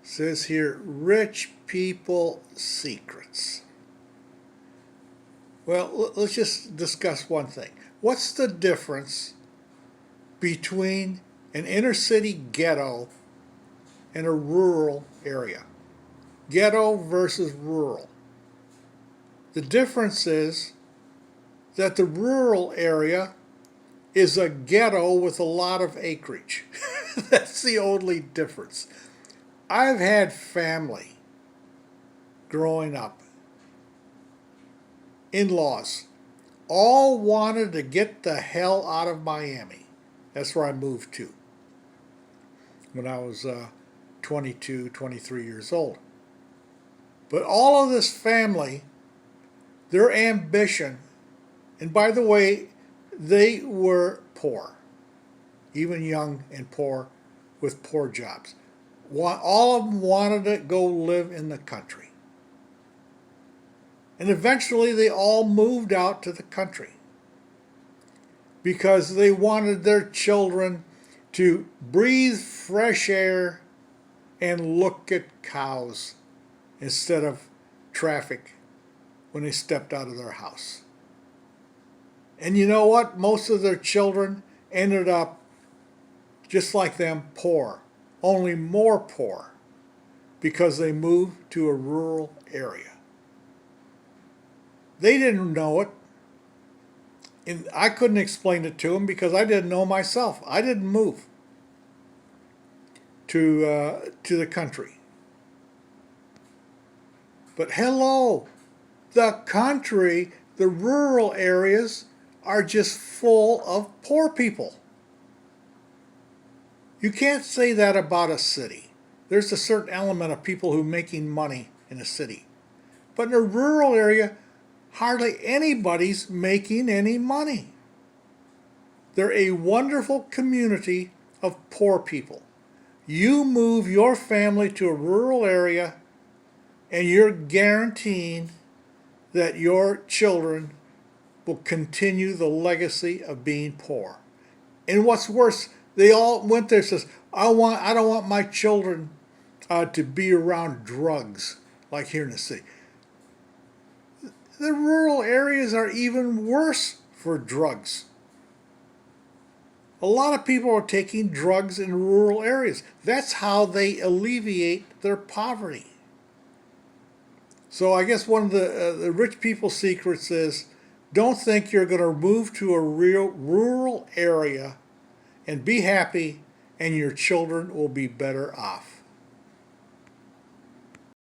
Says here, rich people secrets. Well, let's just discuss one thing. What's the difference between an inner city ghetto and a rural area? Ghetto versus rural. The difference is that the rural area is a ghetto with a lot of acreage. That's the only difference. I've had family growing up, in-laws, all wanted to get the hell out of Miami. That's where I moved to when I was 22, 23 years old. But all of this family, their ambition, and by the way, they were poor, even young and poor with poor jobs. All of them wanted to go live in the country. And eventually they all moved out to the country because they wanted their children to breathe fresh air and look at cows instead of traffic when they stepped out of their house. And you know what? Most of their children ended up just like them, poor, only more poor, because they moved to a rural area. They didn't know it, and I couldn't explain it to them because I didn't know myself. I didn't move to the country. But hello, the country, the rural areas are just full of poor people. You can't say that about a city. There's a certain element of people who are making money in a city. But in a rural area, hardly anybody's making any money. They're a wonderful community of poor people. You move your family to a rural area and you're guaranteeing that your children will continue the legacy of being poor. And what's worse, they all went there and says, I don't want my children to be around drugs like here in the city. The rural areas are even worse for drugs. A lot of people are taking drugs in rural areas. That's how they alleviate their poverty. So I guess one of the rich people's secrets is don't think you're going to move to a real rural area and be happy and your children will be better off.